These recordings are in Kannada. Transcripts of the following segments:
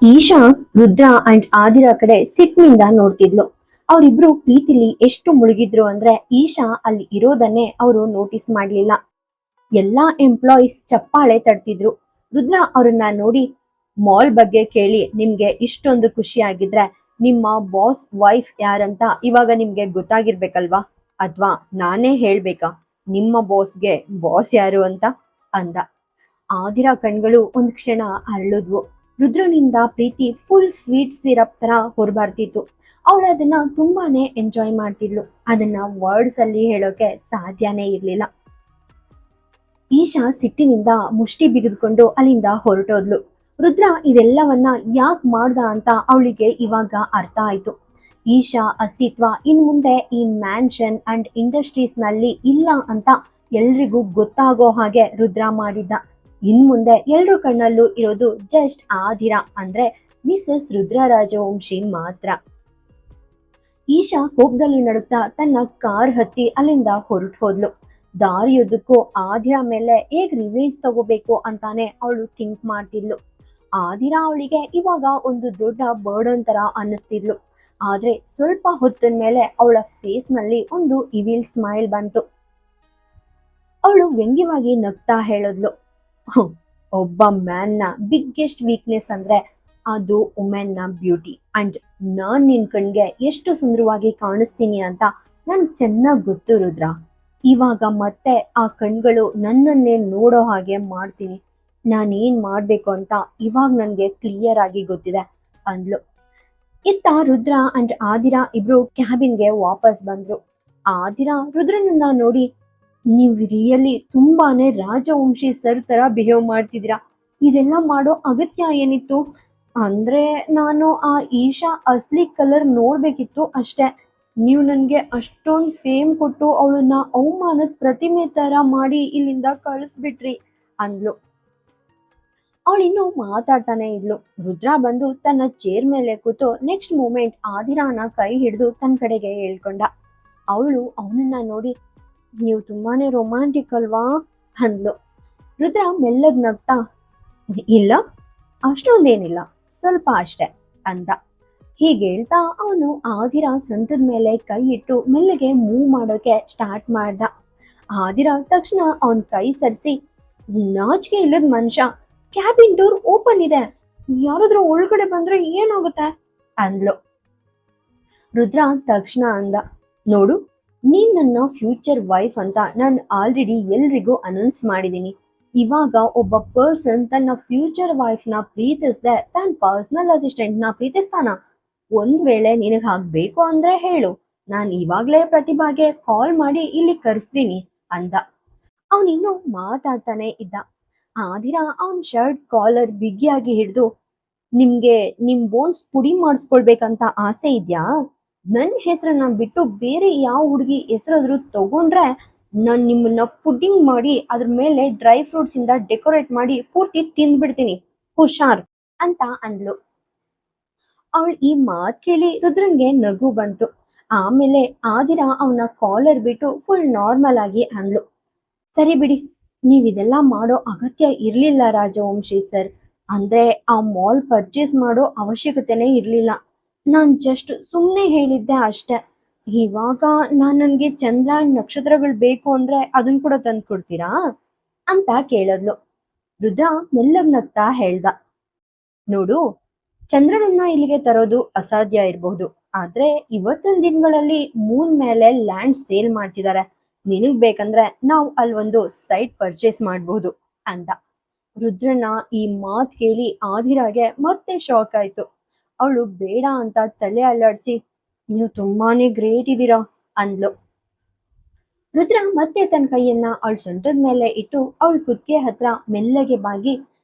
ಈಶಾ ರುದ್ರ ಅಂಡ್ ಆದಿರಾ ಕಡೆ ಸಿಟ್ನಿಂದ ನೋಡ್ತಿದ್ಲು. ಅವರಿಬ್ರು ಪ್ರೀತಿಲಿ ಎಷ್ಟು ಮುಳುಗಿದ್ರು ಅಂದ್ರೆ ಈಶಾ ಅಲ್ಲಿ ಇರೋದನ್ನೇ ಅವರು ನೋಟಿಸ್ ಮಾಡ್ಲಿಲ್ಲ. ಎಲ್ಲಾ ಎಂಪ್ಲಾಯೀಸ್ ಚಪ್ಪಾಳೆ ತಡ್ತಿದ್ರು. ರುದ್ರ ಅವ್ರನ್ನ ನೋಡಿ, ಮಾಲ್ ಬಗ್ಗೆ ಕೇಳಿ ನಿಮ್ಗೆ ಇಷ್ಟೊಂದು ಖುಷಿ ಆಗಿದ್ರೆ ನಿಮ್ಮ ಬಾಸ್ ವೈಫ್ ಯಾರಂತ ಇವಾಗ ನಿಮ್ಗೆ ಗೊತ್ತಾಗಿರ್ಬೇಕಲ್ವಾ? ಅಥವಾ ನಾನೇ ಹೇಳ್ಬೇಕಾ ನಿಮ್ಮ ಬಾಸ್ಗೆ ಬಾಸ್ ಯಾರು ಅಂತ ಅಂದ. ಆದಿರ ಕಣ್ಗಳು ಒಂದ್ ಕ್ಷಣ ಅರಳಿದ್ವು. ರುದ್ರನಿಂದ ಪ್ರೀತಿ ಫುಲ್ ಸ್ವೀಟ್ ಸಿರಪ್ ತರ ಹೊರಬರ್ತಿತ್ತು. ಅವಳು ಅದನ್ನ ತುಂಬಾನೇ ಎಂಜಾಯ್ ಮಾಡ್ತಿದ್ಲು. ಅದನ್ನ ವರ್ಡ್ಸ್ ಅಲ್ಲಿ ಹೇಳೋಕೆ ಸಾಧ್ಯನೇ ಇರ್ಲಿಲ್ಲ. ಈಶಾ ಸಿಟ್ಟಿನಿಂದ ಮುಷ್ಟಿ ಬಿಗಿದುಕೊಂಡು ಅಲ್ಲಿಂದ ಹೊರಟೋದ್ಲು. ರುದ್ರ ಇದೆಲ್ಲವನ್ನ ಯಾಕೆ ಮಾಡ್ದ ಅಂತ ಅವಳಿಗೆ ಇವಾಗ ಅರ್ಥ ಆಯ್ತು. ಈಶಾ ಅಸ್ತಿತ್ವ ಇನ್ ಮುಂದೆ ಈ ಮ್ಯಾನ್ಷನ್ ಅಂಡ್ ಇಂಡಸ್ಟ್ರೀಸ್ ನಲ್ಲಿ ಇಲ್ಲ ಅಂತ ಎಲ್ರಿಗೂ ಗೊತ್ತಾಗೋ ಹಾಗೆ ರುದ್ರ ಮಾಡಿದ್ದ. ಇನ್ ಮುಂದೆ ಎಲ್ರ ಕಣ್ಣಲ್ಲೂ ಇರೋದು ಜಸ್ಟ್ ಆದಿರ ಅಂದ್ರೆ ಮಿಸಸ್ ರುದ್ರ ರಾಜವಂಶಿ ಮಾತ್ರ. ಈಶಾ ಕೋಪದಲ್ಲಿ ನಡುತ್ತಾ ತನ್ನ ಕಾರ್ ಹತ್ತಿ ಅಲ್ಲಿಂದ ಹೊರಟು ಹೋದ್ಲು. ದಾರಿಯುದ್ದಕ್ಕೂ ಆದಿರ ಮೇಲೆ ಹೇಗ್ ರಿವೇಂಜ್ ತಗೋಬೇಕು ಅಂತಾನೆ ಅವಳು ಥಿಂಕ್ ಮಾಡ್ತಿದ್ಲು. ಆದಿರ ಅವಳಿಗೆ ಇವಾಗ ಒಂದು ದೊಡ್ಡ ಬರ್ಡನ್ ತರ ಅನ್ನಿಸ್ತಿದ್ಲು. ಆದ್ರೆ ಸ್ವಲ್ಪ ಹೊತ್ತಿನ ಮೇಲೆ ಅವಳ ಫೇಸ್ ನಲ್ಲಿ ಒಂದು ಇವಿಲ್ ಸ್ಮೈಲ್ ಬಂತು. ಅವಳು ವ್ಯಂಗ್ಯವಾಗಿ ನಗ್ತಾ ಹೇಳಿದ್ಲು, ಒಬ್ಬ ಮ್ಯಾನ್ ನ ಬಿಗ್ಗೆಸ್ಟ್ ವೀಕ್ನೆಸ್ ಅಂದ್ರೆ ಅದು ವುಮೆನ್ ನ ಬ್ಯೂಟಿ. ಅಂಡ್ ನಾನ್ ನಿನ್ ಕಣ್ಗೆ ಎಷ್ಟು ಸುಂದರವಾಗಿ ಕಾಣಿಸ್ತೀನಿ ಅಂತ ನನ್ಗೆ ಚೆನ್ನಾಗಿ ಗೊತ್ತು ರುದ್ರ. ಇವಾಗ ಮತ್ತೆ ಆ ಕಣ್ಗಳು ನನ್ನನ್ನೇ ನೋಡೋ ಹಾಗೆ ಮಾಡ್ತೀನಿ. ನಾನೇನ್ ಮಾಡ್ಬೇಕು ಅಂತ ಇವಾಗ ನನ್ಗೆ ಕ್ಲಿಯರ್ ಆಗಿ ಗೊತ್ತಿದೆ ಅಂದ್ಲು. ಇತ್ತ ರುದ್ರ ಅಂಡ್ ಆದಿರಾ ಇಬ್ರು ಕ್ಯಾಬಿನ್ಗೆ ವಾಪಸ್ ಬಂದ್ರು. ಆದಿರಾ ರುದ್ರನನ್ನ ನೋಡಿ, ನೀವು ರಿಯಲಿ ತುಂಬಾನೇ ರಾಜವಂಶಿ ಸರ್ ತರ ಬಿಹೇವ್ ಮಾಡ್ತಿದ್ದೀರಾ. ಇದೆಲ್ಲ ಮಾಡೋ ಅಗತ್ಯ ಏನಿತ್ತು? ಅಂದ್ರೆ ನಾನು ಆ ಈಶಾ ಅಸ್ಲಿ ಕಲರ್ ನೋಡ್ಬೇಕಿತ್ತು ಅಷ್ಟೇ. ನೀವು ನನಗೆ ಅಷ್ಟೊಂದು ಫೇಮ್ ಕೊಟ್ಟು ಅವಳನ್ನ ಅವಮಾನದ ಪ್ರತಿಮೆ ತರ ಮಾಡಿ ಇಲ್ಲಿಂದ ಕಳಿಸ್ಬಿಟ್ರಿ ಅಂದ್ಲು. ಅವಳಿನ್ನೂ ಮಾತಾಡ್ತಾನೆ ಇದ್ಲು. ರುದ್ರ ಬಂದು ತನ್ನ ಚೇರ್ ಮೇಲೆ ಕೂತು ನೆಕ್ಸ್ಟ್ ಮೂಮೆಂಟ್ ಆದಿರಾನ ಕೈ ಹಿಡಿದು ತನ್ನ ಕಡೆಗೆ ಹೇಳ್ಕೊಂಡ. ಅವಳು ಅವನನ್ನ ನೋಡಿ, ನೀವು ತುಂಬಾನೇ ರೊಮ್ಯಾಂಟಿಕ್ ಅಲ್ವಾ ಅಂದ್ಲು. ರುದ್ರ ಮೆಲ್ಲಗ್ ನಗ್ತಾ, ಇಲ್ಲ ಅಷ್ಟೊಂದೇನಿಲ್ಲ, ಸ್ವಲ್ಪ ಅಷ್ಟೆ ಅಂದ. ಹೀಗೆ ಹೇಳ್ತಾ ಅವನು ಆದಿರ ಸೊಂಟದ ಮೇಲೆ ಕೈ ಇಟ್ಟು ಮೆಲ್ಲಗೆ ಮೂವ್ ಮಾಡೋಕೆ ಸ್ಟಾರ್ಟ್ ಮಾಡ್ದ. ಆದಿರ ತಕ್ಷಣ ಅವನ್ ಕೈ ಸರಿಸಿ, ನಾಚಿಕೆ ಇಲ್ಲದ ಮನುಷ್ಯ, ಕ್ಯಾಬಿನ್ ಡೋರ್ ಓಪನ್ ಇದೆ, ಯಾರಾದ್ರೂ ಒಳಗಡೆ ಬಂದ್ರೆ ಏನಾಗುತ್ತೆ ಅಂದ್ಲು. ರುದ್ರ ತಕ್ಷಣ ಅಂದ, ನೋಡು, ನೀನ್ ನನ್ನ ಫ್ಯೂಚರ್ ವೈಫ್ ಅಂತ ನಾನು ಆಲ್ರೆಡಿ ಎಲ್ರಿಗೂ ಅನೌನ್ಸ್ ಮಾಡಿದ್ದೀನಿ. ಇವಾಗ ಒಬ್ಬ ಪರ್ಸನ್ ತನ್ನ ಫ್ಯೂಚರ್ ವೈಫ್ ನ ಪ್ರೀತಿಸ್ದೆ ತನ್ನ ಪರ್ಸನಲ್ ಅಸಿಸ್ಟೆಂಟ್ ನ ಪ್ರೀತಿಸ್ತಾನ? ಒಂದ್ ವೇಳೆ ನಿನಗೆ ಹಾಕ್ಬೇಕು ಅಂದ್ರೆ ಹೇಳು, ನಾನು ಇವಾಗ್ಲೇ ಪ್ರತಿಭಾಗೆ ಕಾಲ್ ಮಾಡಿ ಇಲ್ಲಿ ಕರೆಸ್ತೀನಿ ಅಂದ. ಅವನಿನ್ನೂ ಮಾತಾಡ್ತಾನೆ ಇದ್ದ. ಆದಿರ ಅವನ್ ಶರ್ಟ್ ಕಾಲರ್ ಬಿಗಿಯಾಗಿ ಹಿಡಿದು, ನಿಮ್ಗೆ ನಿಮ್ ಬೋನ್ಸ್ ಪುಡಿ ಮಾಡಿಸ್ಕೊಳ್ಬೇಕಂತ ಆಸೆ ಇದ್ಯಾ? ನನ್ನ ಹೆಸರನ್ನ ಬಿಟ್ಟು ಬೇರೆ ಯಾವ ಹುಡುಗಿ ಹೆಸರಾದ್ರೂ ತಗೊಂಡ್ರೆ ನಾನು ನಿಮ್ಮನ್ನ ಪುಡ್ಡಿಂಗ್ ಮಾಡಿ ಅದ್ರ ಮೇಲೆ ಡ್ರೈ ಫ್ರೂಟ್ಸ್ ಇಂದ ಡೆಕೋರೇಟ್ ಮಾಡಿ ಪೂರ್ತಿ ತಿಂದ್ಬಿಡ್ತೀನಿ, ಹುಷಾರ್ ಅಂತ ಅಂದ್ಲು. ಅವಳು ಈ ಮಾತ್ ಕೇಳಿ ರುದ್ರನ್ಗೆ ನಗು ಬಂತು. ಆಮೇಲೆ ಆದಿರ ಅವನ ಕಾಲರ್ ಬಿಟ್ಟು ಫುಲ್ ನಾರ್ಮಲ್ ಆಗಿ ಅಂದ್ಲು, ಸರಿ ಬಿಡಿ, ನೀವಿದೆಲ್ಲ ಮಾಡೋ ಅಗತ್ಯ ಇರ್ಲಿಲ್ಲ ರಾಜವಂಶಿ ಸರ್. ಅಂದ್ರೆ ಆ ಮಾಲ್ ಪರ್ಚೇಸ್ ಮಾಡೋ ಅವಶ್ಯಕತೆನೇ ಇರ್ಲಿಲ್ಲ. ನಾನ್ ಜಸ್ಟ್ ಸುಮ್ಮನೆ ಹೇಳಿದ್ದೆ ಅಷ್ಟೆ. ಇವಾಗ ನನ್ಗೆ ಚಂದ್ರ ನಕ್ಷತ್ರಗಳು ಬೇಕು ಅಂದ್ರೆ ಅದನ್ನ ಕೂಡ ತಂದು ಕೊಡ್ತೀರಾ ಅಂತ ಕೇಳದ್ಲು. ರುದ್ರ ಮೆಲ್ಲಗ್ ನಗ್ತಾ ಹೇಳ್ದ, ನೋಡು, ಚಂದ್ರನನ್ನ ಇಲ್ಲಿಗೆ ತರೋದು ಅಸಾಧ್ಯ ಇರಬಹುದು, ಆದ್ರೆ ಇವತ್ತಿನ ದಿನಗಳಲ್ಲಿ ಮೂನ್ ಮೇಲೆ ಲ್ಯಾಂಡ್ ಸೇಲ್ ಮಾಡ್ತಿದ್ದಾರೆ. ನಿನಗ್ ಬೇಕಂದ್ರೆ ನಾವು ಅಲ್ಲಿ ಒಂದು ಸೈಟ್ ಪರ್ಚೇಸ್ ಮಾಡಬಹುದು ಅಂದ. ರುದ್ರನ ಈ ಮಾತ್ ಕೇಳಿ ಆದಿರಾಗೆ ಮತ್ತೆ ಶಾಕ್ ಆಯ್ತು. ಅವಳು ಬೇಡ ಅಂತ ತಲೆ ಅಲ್ಲಾಡ್ಸಿ, ನೀವು ತುಂಬಾನೇ ಗ್ರೇಟ್ ಇದ್ದೀರಾ ಅಂದ್ಲು. ರುದ್ರ ಮತ್ತೆ ತನ್ನ ಕೈಯನ್ನ ಅವಳ ಸೊಂಟದ ಮೇಲೆ ಇಟ್ಟು ಅವಳ ಕುತ್ತಿಗೆ ಹತ್ರ ಮೆಲ್ಲಗೆ ಬಾಗಿ,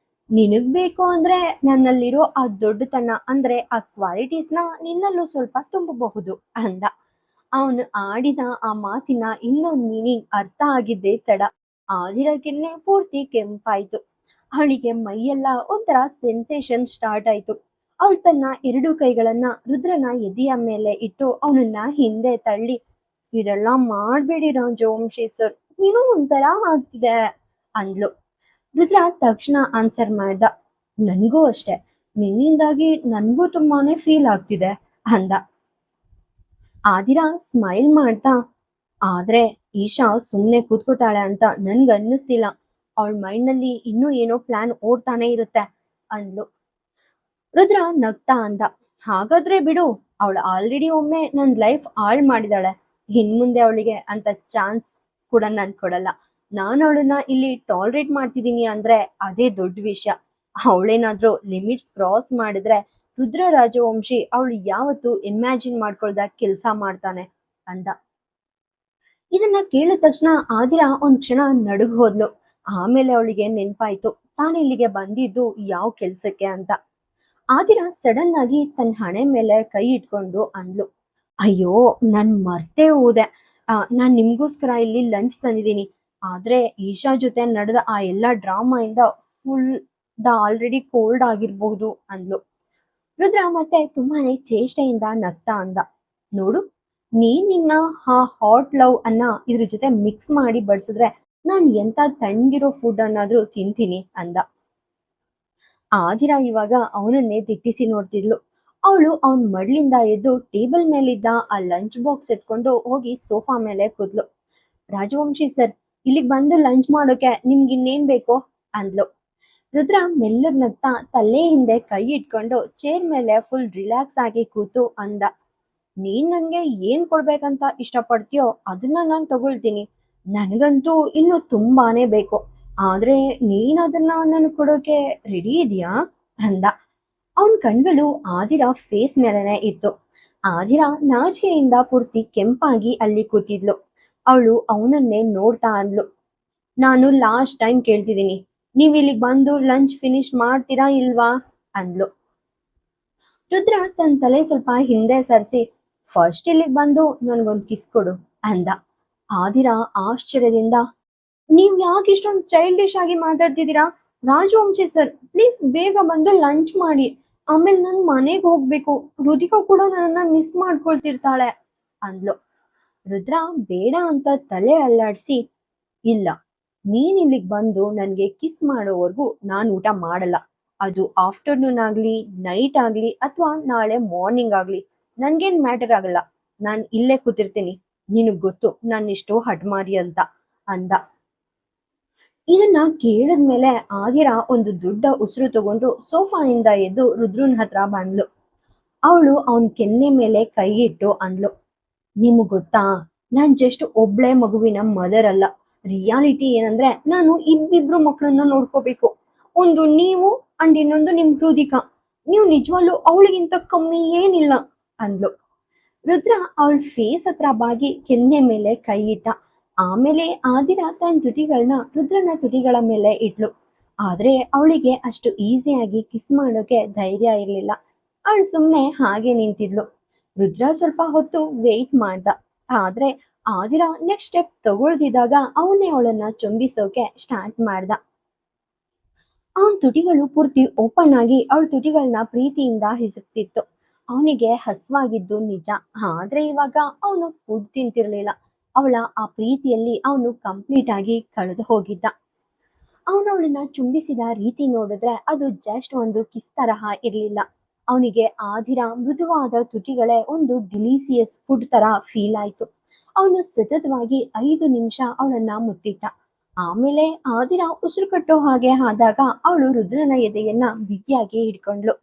ನಿನಗ್ ಬೇಕು ಅಂದ್ರೆ ನನ್ನಲ್ಲಿರೋ ಆ ದೊಡ್ಡತನ ಅಂದ್ರೆ ಆ ಕ್ವಾಲಿಟೀಸ್ನ ನಿನ್ನಲ್ಲೂ ಸ್ವಲ್ಪ ತುಂಬಬಹುದು ಅಂದ. ಅವನು ಆಡಿದ ಆ ಮಾತಿನ ಇನ್ನೊಂದು ಮೀನಿಂಗ್ ಅರ್ಥ ಆಗಿದ್ದೇ ತಡ. ಆದಿರಕ್ಕೆನೆ ಪೂರ್ತಿ ಕೆಂಪಾಯ್ತು. ಅವಳಿಗೆ ಮೈಯೆಲ್ಲ ಒಂಥರ ಸೆನ್ಸೇಷನ್ ಸ್ಟಾರ್ಟ್ ಆಯ್ತು. ಅವಳು ತನ್ನ ಎರಡು ಕೈಗಳನ್ನ ರುದ್ರನ ಎದೆಯ ಮೇಲೆ ಇಟ್ಟು ಅವನನ್ನ ಹಿಂದೆ ತಳ್ಳಿ, ಇದೆಲ್ಲ ಮಾಡ್ಬೇಡಿ ರಾಜವಂಶಿ ಸರ್, ಏನೋ ಒಂಥರ ಆಗ್ತಿದೆ ಅಂದ್ಲು. ರುದ್ರ ತಕ್ಷಣ ಆನ್ಸರ್ ಮಾಡ್ದ, ನನ್ಗೂ ಅಷ್ಟೆ, ನಿನ್ನಿಂದಾಗಿ ನನ್ಗೂ ತುಂಬಾನೇ ಫೀಲ್ ಆಗ್ತಿದೆ ಅಂದ. ಆದಿರಾ ಸ್ಮೈಲ್ ಮಾಡ್ತಾ, ಆದ್ರೆ ಈಶಾ ಸುಮ್ನೆ ಕೂತ್ಕೋತಾಳೆ ಅಂತ ನನ್ಗ್ ಅನ್ನಿಸ್ತಿಲ್ಲ. ಅವಳ ಮೈಂಡ್ನಲ್ಲಿ ಇನ್ನೂ ಏನೋ ಪ್ಲಾನ್ ಓಡ್ತಾನೆ ಇರುತ್ತೆ ಅಂದ್ಲು. ರುದ್ರ ನಗ್ತಾ ಅಂದ, ಹಾಗಾದ್ರೆ ಬಿಡು, ಅವಳು ಆಲ್ರೆಡಿ ಒಮ್ಮೆ ನನ್ ಲೈಫ್ ಹಾಳ್ ಮಾಡಿದಾಳೆ. ಇನ್ಮುಂದೆ ಅವಳಿಗೆ ಅಂತ ಚಾನ್ಸ್ ಕೂಡ ನಾನ್ ಕೊಡಲ್ಲ. ನಾನು ಅವಳನ್ನ ಇಲ್ಲಿ ಟಾಲರೇಟ್ ಮಾಡ್ತಿದೀನಿ ಅಂದ್ರೆ ಅದೇ ದೊಡ್ಡ ವಿಷಯ. ಅವಳೇನಾದ್ರೂ ಲಿಮಿಟ್ಸ್ ಕ್ರಾಸ್ ಮಾಡಿದ್ರೆ ರುದ್ರ ರಾಜವಂಶಿ ಅವಳು ಯಾವತ್ತೂ ಇಮ್ಯಾಜಿನ್ ಮಾಡ್ಕೊಳ್ದ ಕೆಲ್ಸ ಮಾಡ್ತಾನೆ ಅಂದ. ಇದನ್ನ ಕೇಳಿದ ತಕ್ಷಣ ಆದಿರಾ ಒಂದ್ ಕ್ಷಣ ನಡುಗ್ ಹೋದ್ಲು. ಆಮೇಲೆ ಅವಳಿಗೆ ನೆನ್ಪಾಯ್ತು ತಾನು ಇಲ್ಲಿಗೆ ಬಂದಿದ್ದು ಯಾವ ಕೆಲ್ಸಕ್ಕೆ ಅಂತ. ಆದಿರಾ ಸಡನ್ ಆಗಿ ತನ್ನ ಹಣೆ ಮೇಲೆ ಕೈ ಇಟ್ಕೊಂಡು ಅಂದ್ಲು, ಅಯ್ಯೋ ನಾನ್ ಮರ್ತೇ ಹೋದೆ. ನಾನ್ ನಿಮ್ಗೋಸ್ಕರ ಇಲ್ಲಿ ಲಂಚ್ ತಂದಿದ್ದೀನಿ. ಆದ್ರೆ ಈಶಾ ಜೊತೆ ನಡೆದ ಆ ಎಲ್ಲಾ ಡ್ರಾಮಾ ಇಂದ ಫುಲ್ ಆಲ್ರೆಡಿ ಕೋಲ್ಡ್ ಆಗಿರ್ಬಹುದು ಅಂದ್ಲು. ರುದ್ರ ಮತ್ತೆ ತುಂಬಾನೇ ಚೇಷ್ಟೆಯಿಂದ ನಗ್ತಾ ಅಂದ, ನೋಡು, ನೀನ್ ನಿನ್ನ ಆ ಹಾಟ್ ಲವ್ ಅನ್ನ ಇದ್ರ ಜೊತೆ ಮಿಕ್ಸ್ ಮಾಡಿ ಬಡ್ಸಿದ್ರೆ ನಾನ್ ಎಂತ ತಣ್ಣಗಿರೋ ಫುಡ್ ಅನ್ನಾದ್ರೂ ತಿಂತೀನಿ ಅಂದ. ಆದಿರಾ ಇವಾಗ ಅವನನ್ನೇ ದಿಟ್ಟಿಸಿ ನೋಡ್ತಿದ್ಲು. ಅವಳು ಅವನ್ ಮಡ್ಲಿಂದ ಎದ್ದು ಟೇಬಲ್ ಮೇಲಿದ್ದ ಆ ಲಂಚ್ ಬಾಕ್ಸ್ ಎತ್ಕೊಂಡು ಹೋಗಿ ಸೋಫಾ ಮೇಲೆ ಕೂದ್ಲು. ರಾಜವಂಶಿ ಸರ್, ಇಲ್ಲಿಗ್ ಬಂದು ಲಂಚ್ ಮಾಡೋಕೆ ನಿಮ್ಗೆ ಇನ್ನೇನ್ ಬೇಕು ಅಂದ್ಲು. ರುದ್ರ ಮೆಲ್ಲಗ್ ನಗ್ತಾ ತಲೆ ಹಿಂದೆ ಕೈ ಇಟ್ಕೊಂಡು ಚೇರ್ ಮೇಲೆ ಫುಲ್ ರಿಲ್ಯಾಕ್ಸ್ ಆಗಿ ಕೂತು ಅಂದ, ನೀನ್ ನನ್ಗೆ ಏನ್ ಕೊಡ್ಬೇಕಂತ ಇಷ್ಟಪಡ್ತೀಯೋ ಅದನ್ನ ನಾನ್ ತಗೊಳ್ತೀನಿ. ನನಗಂತೂ ಇನ್ನು ತುಂಬಾನೇ ಬೇಕು. ಆದ್ರೆ ನೀನ್ ಅದನ್ನ ನನ್ ಕೊಡೋಕೆ ರೆಡಿ ಇದೆಯಾ ಅಂದ. ಅವನ್ ಕಣ್ಗಳು ಆದಿರಾ ಫೇಸ್ ಮೇಲೆನೆ ಇತ್ತು. ಆದಿರಾ ನಾಚಿಕೆಯಿಂದ ಪೂರ್ತಿ ಕೆಂಪಾಗಿ ಅಲ್ಲಿ ಕೂತಿದ್ಲು. ಅವಳು ಅವನನ್ನೇ ನೋಡ್ತಾ ಅಂದ್ಲು, ನಾನು ಲಾಸ್ಟ್ ಟೈಮ್ ಕೇಳ್ತಿದ್ದೀನಿ, ನೀವ್ ಇಲ್ಲಿಗ್ ಬಂದು ಲಂಚ್ ಫಿನಿಶ್ ಮಾಡ್ತೀರಾ ಇಲ್ವಾ ಅಂದ್ಲು. ರುದ್ರ ತನ್ನ ತಲೆ ಸ್ವಲ್ಪ ಹಿಂದೆ ಸರಿಸಿ, ಫಸ್ಟ್ ಇಲ್ಲಿಗ್ ಬಂದು ನನ್ಗೊಂದ್ ಕಿಸ್ ಕೊಡು ಅಂದ. ಆದಿರಾ ಆಶ್ಚರ್ಯದಿಂದ, ನೀವ್ ಯಾಕೆ ಇಷ್ಟೊಂದು ಚೈಲ್ಡಿಶ್ ಆಗಿ ಮಾತಾಡ್ತಿದ್ದೀರಾ? ರಾಜವಂಶಿ ಸರ್, ಪ್ಲೀಸ್ ಬೇಗ ಬಂದು ಲಂಚ್ ಮಾಡಿ. ಆಮೇಲೆ ನನ್ ಮನೆಗೆ ಹೋಗ್ಬೇಕು. ರುದಿಕಾ ಕೂಡ ನನ್ನನ್ನ ಮಿಸ್ ಮಾಡ್ಕೊಳ್ತಿರ್ತಾಳೆ ಅಂದ್ಲು. ರುದ್ರ ಬೇಡ ಅಂತ ತಲೆ ಅಲ್ಲಾಡ್ಸಿ, ಇಲ್ಲ, ನೀನ್ ಇಲ್ಲಿಗ್ ಬಂದು ನನ್ಗೆ ಕಿಸ್ ಮಾಡೋವರೆಗೂ ನಾನ್ ಊಟ ಮಾಡಲ್ಲ. ಅದು ಆಫ್ಟರ್ನೂನ್ ಆಗ್ಲಿ, ನೈಟ್ ಆಗ್ಲಿ, ಅಥವಾ ನಾಳೆ ಮಾರ್ನಿಂಗ್ ಆಗ್ಲಿ, ನನ್ಗೇನ್ ಮ್ಯಾಟರ್ ಆಗಲ್ಲ. ನಾನ್ ಇಲ್ಲೇ ಕೂತಿರ್ತೀನಿ. ನಿನಗ್ ಗೊತ್ತು ನಾನ್ ಇಷ್ಟು ಹಠಮಾರಿ ಅಂತ ಅಂದ. ಇದನ್ನ ಕೇಳಿದ್ಮೇಲೆ ಆದಿರಾ ಒಂದು ದೊಡ್ಡ ಉಸಿರು ತಗೊಂಡು ಸೋಫಾಯಿಂದ ಎದ್ದು ರುದ್ರನ್ ಹತ್ರ ಬಂದ್ಲು. ಅವಳು ಅವನ್ ಕೆನ್ನೆ ಮೇಲೆ ಕೈ ಇಟ್ಟು ಅಂದ್ಲು, ನಿಮಗ್ ಗೊತ್ತಾ, ನಾನ್ ಜಸ್ಟ್ ಒಬ್ಳೆ ಮಗುವಿನ ಮದರ್ ಅಲ್ಲ. ರಿಯಾಲಿಟಿ ಏನಂದ್ರೆ ನಾನು ಇಬ್ಬಿಬ್ರು ಮಕ್ಕಳನ್ನ ನೋಡ್ಕೋಬೇಕು. ಒಂದು ನೀವು ಅಂಡ್ ಇನ್ನೊಂದು ನಿಮ್ ಹೃದಿಕಾ. ನೀವು ನಿಜವಾಗ್ಲೂ ಅವಳಿಗಿಂತ ಕಮ್ಮಿ ಏನಿಲ್ಲ ಅಂದ್ಲು. ರುದ್ರ ಅವಳ ಫೇಸ್ ಹತ್ರ ಬಾಗಿ ಕೆನ್ನೆ ಮೇಲೆ ಕೈ ಇಟ್ಟ. ಆಮೇಲೆ ಆದಿರಾ ತನ್ನ ತುಟಿಗಳನ್ನ ರುದ್ರನ ತುಟಿಗಳ ಮೇಲೆ ಇಟ್ಲು. ಆದ್ರೆ ಅವಳಿಗೆ ಅಷ್ಟು ಈಸಿಯಾಗಿ ಕಿಸ್ ಮಾಡೋಕೆ ಧೈರ್ಯ ಇರ್ಲಿಲ್ಲ. ಅವಳು ಸುಮ್ನೆ ಹಾಗೆ ನಿಂತಿದ್ಲು. ರುದ್ರ ಸ್ವಲ್ಪ ಹೊತ್ತು ವೆಯ್ಟ್ ಮಾಡ್ದ. ಆದ್ರೆ ಆದಿರಾ ನೆಕ್ಸ್ಟ್ ಸ್ಟೆಪ್ ತಗೊಳ್ದಿದಾಗ ಅವನೇ ಅವಳನ್ನ ಚುಂಬಿಸೋಕೆ ಸ್ಟಾರ್ಟ್ ಮಾಡ್ದ. ಅವನ್ ತುಟಿಗಳು ಪೂರ್ತಿ ಓಪನ್ ಆಗಿ ಅವಳ ತುಟಿಗಳನ್ನ ಪ್ರೀತಿಯಿಂದ ಹಿಸುಕ್ತಿತ್ತು. ಅವನಿಗೆ ಹಸ್ವಾಗಿದ್ದು ನಿಜ, ಆದ್ರೆ ಇವಾಗ ಅವನು ಫುಡ್ ತಿಂತಿರ್ಲಿಲ್ಲ. ಅವಳ ಆ ಪ್ರೀತಿಯಲ್ಲಿ ಅವನು ಕಂಪ್ಲೀಟ್ ಆಗಿ ಕಳೆದು ಹೋಗಿದ್ದ. ಅವನು ಅವಳನ್ನ ಚುಂಬಿಸಿದ ರೀತಿ ನೋಡಿದ್ರೆ ಅದು ಜಸ್ಟ್ ಒಂದು ಕಿಸ್ ತರಹ ಇರ್ಲಿಲ್ಲ. ಅವನಿಗೆ ಆದಿರ ಮೃದುವಾದ ತುಟಿಗಳೇ ಒಂದು ಡಿಲಿಸಿಯಸ್ ಫುಡ್ ತರ ಫೀಲ್ ಆಯ್ತು. ಅವನು ಸತತವಾಗಿ 5 ನಿಮಿಷ ಅವಳನ್ನ ಮುತ್ತಿಟ್ಟ. ಆಮೇಲೆ ಆದಿರ ಉಸಿರು ಕಟ್ಟೋ ಹಾಗೆ ಆದಾಗ ಅವಳು ರುದ್ರನ ಎದೆಯನ್ನ ಬಿಗಿಯಾಗಿ ಹಿಡ್ಕೊಂಡ್ಲು.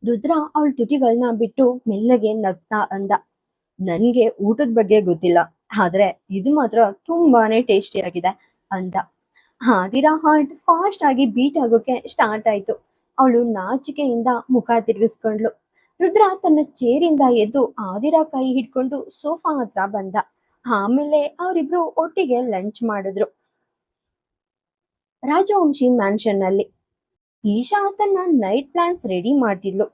ರುದ್ರ ಅವಳ ತುಟಿಗಳನ್ನ ಬಿಟ್ಟು ಮೆಲ್ಲಗೆ ನಗ್ತಾ ಅಂದ, ನನ್ಗೆ ಊಟದ ಬಗ್ಗೆ ಗೊತ್ತಿಲ್ಲ, ಆದ್ರೆ ಇದು ಮಾತ್ರ ತುಂಬಾನೇ ಟೇಸ್ಟಿ ಆಗಿದೆ ಅಂದ. ಆದಿರ ಹಾರ್ಟ್ ಫಾಸ್ಟ್ ಆಗಿ ಬೀಟ್ ಆಗೋಕೆ ಸ್ಟಾರ್ಟ್ ಆಯ್ತು. ಅವಳು ನಾಚಿಕೆಯಿಂದ ಮುಖ ತಿರುಗಿಸ್ಕೊಂಡ್ಲು. ರುದ್ರ ತನ್ನ ಚೇರಿಂದ ಎದ್ದು ಆದಿರ ಕೈ ಹಿಡ್ಕೊಂಡು ಸೋಫಾ ಹತ್ರ ಬಂದ. ಆಮೇಲೆ ಅವರಿಬ್ರು ಒಟ್ಟಿಗೆ ಲಂಚ್ ಮಾಡಿದ್ರು ರಾಜವಂಶಿ ಮ್ಯಾನ್ಷನ್ ನಲ್ಲಿ. ಈಶಾ ತನ್ನ ನೈಟ್ ಪ್ಲಾನ್ಸ್ ರೆಡಿ ಮಾಡ್ತಿದ್ಲು.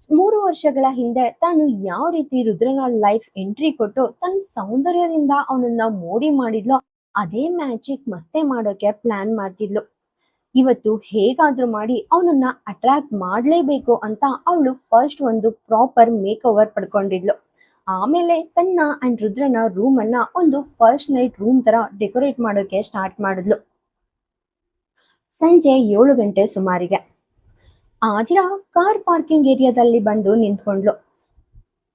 3 ವರ್ಷಗಳ ಹಿಂದೆ ತಾನು ಯಾವ ರೀತಿ ರುದ್ರನ ಲೈಫ್ ಎಂಟ್ರಿ ಕೊಟ್ಟು ತನ್ನ ಸೌಂದರ್ಯದಿಂದ ಅವನನ್ನ ಮೋಡಿ ಮಾಡಿದ್ಲೋ ಅದೇ ಮ್ಯಾಜಿಕ್ ಮತ್ತೆ ಮಾಡೋಕೆ ಪ್ಲಾನ್ ಮಾಡ್ತಿದ್ಲು. ಇವತ್ತು ಹೇಗಾದ್ರೂ ಮಾಡಿ ಅವನನ್ನ ಅಟ್ರಾಕ್ಟ್ ಮಾಡ್ಲೇಬೇಕು ಅಂತ ಅವಳು ಫಸ್ಟ್ ಒಂದು ಪ್ರಾಪರ್ ಮೇಕ್ ಓವರ್ ಪಡ್ಕೊಂಡಿದ್ಲು. ಆಮೇಲೆ ತನ್ನ ಅಂಡ್ ರುದ್ರನ ರೂಮ್ ಅನ್ನ ಒಂದು ಫಸ್ಟ್ ನೈಟ್ ರೂಮ್ ತರ ಡೆಕೋರೇಟ್ ಮಾಡೋಕೆ ಸ್ಟಾರ್ಟ್ ಮಾಡಿದ್ಲು. ಸಂಜೆ 7 ಗಂಟೆ ಸುಮಾರಿಗೆ ಆದಿರಾ ಕಾರ್ ಪಾರ್ಕಿಂಗ್ ಏರಿಯಾದಲ್ಲಿ ಬಂದು ನಿಂತ್ಕೊಂಡ್ಲು.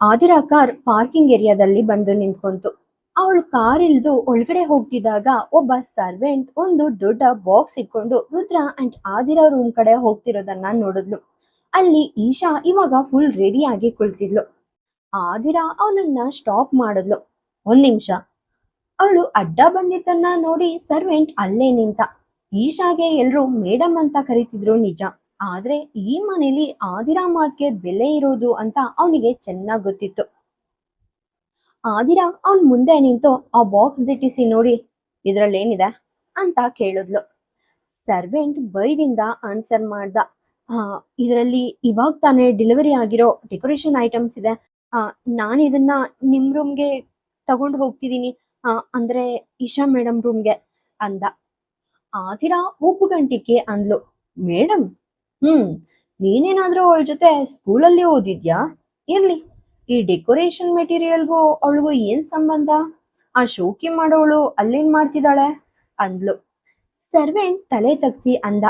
ಆದಿರಾ ಕಾರ್ ಪಾರ್ಕಿಂಗ್ ಏರಿಯಾದಲ್ಲಿ ಬಂದು ನಿಂತ್ಕೊಂತು. ಅವಳು ಕಾರ್ ಇಳಿದು ಒಳಗಡೆ ಹೋಗ್ತಿದ್ದಾಗ ಒಬ್ಬ ಸರ್ವೆಂಟ್ ಒಂದು ದೊಡ್ಡ ಬಾಕ್ಸ್ ಇಟ್ಕೊಂಡು ರುದ್ರ ಅಂಡ್ ಆದಿರಾ ರೂಮ್ ಕಡೆ ಹೋಗ್ತಿರೋದನ್ನ ನೋಡಿದ್ಲು. ಅಲ್ಲಿ ಈಶಾ ಇವಾಗ ಫುಲ್ ರೆಡಿ ಆಗಿ ಕುಳಿತಿದ್ಲು. ಆದಿರಾ ಅವನನ್ನ ಸ್ಟಾಪ್ ಮಾಡಿದ್ಲು. ಒಂದ್ ನಿಮಿಷ. ಅವಳು ಅಡ್ಡ ಬಂದಿದ್ದನ್ನ ನೋಡಿ ಸರ್ವೆಂಟ್ ಅಲ್ಲೇ ನಿಂತ. ಈಶಾಗೆ ಎಲ್ರು ಮೇಡಮ್ ಅಂತ ಕರೀತಿದ್ರು ನಿಜ, ಆದ್ರೆ ಈ ಮನೇಲಿ ಆದಿರಾ ಮಾತ್ಗೆ ಬೆಲೆ ಇರೋದು ಅಂತ ಅವನಿಗೆ ಚೆನ್ನಾಗ್ ಗೊತ್ತಿತ್ತು. ಆದಿರಾ ಅವನ್ ಮುಂದೆ ನಿಂತು ಆ ಬಾಕ್ಸ್ ದಿಟ್ಟಿಸಿ ನೋಡಿ, ಇದ್ರಲ್ಲೇನಿದೆ ಅಂತ ಕೇಳಿದ್ಲು. ಸರ್ವೆಂಟ್ ಬೈದಿಂದ ಆನ್ಸರ್ ಮಾಡ್ದ. ಆ ಇದರಲ್ಲಿ ಇವಾಗ ತಾನೇ ಡೆಲಿವರಿ ಆಗಿರೋ ಡೆಕೋರೇಷನ್ ಐಟಮ್ಸ್ ಇದೆ. ಆ ನಾನು ಇದನ್ನ ನಿಮ್ ರೂಮ್ಗೆ ತಗೊಂಡು ಹೋಗ್ತಿದ್ದೀನಿ. ಅಂದ್ರೆ ಇಶಾ ಮೇಡಮ್ ರೂಮ್ಗೆ ಅಂದ. ಆದಿರಾ ಉಪ್ಪುಗಂಟಿಕೆ ಅಂದ್ಲು. ಮೇಡಮ್? ಹ್ಮ್. ನೀನೇನಾದ್ರೂ ಅವಳ ಜೊತೆ ಸ್ಕೂಲಲ್ಲಿ ಓದಿದ್ಯಾ? ಇರ್ಲಿ, ಈ ಡೆಕೋರೇಷನ್ ಮೆಟೀರಿಯಲ್ಗೂ ಅವಳಿಗೂ ಏನ್ ಸಂಬಂಧ? ಆ ಶೋಕಿ ಮಾಡೋಳು ಅಲ್ಲೇನ್ ಮಾಡ್ತಿದ್ದಾಳೆ ಅಂದ್ಲು. ಸರ್ವೆಂಟ್ ತಲೆ ತಗ್ಸಿ ಅಂದ.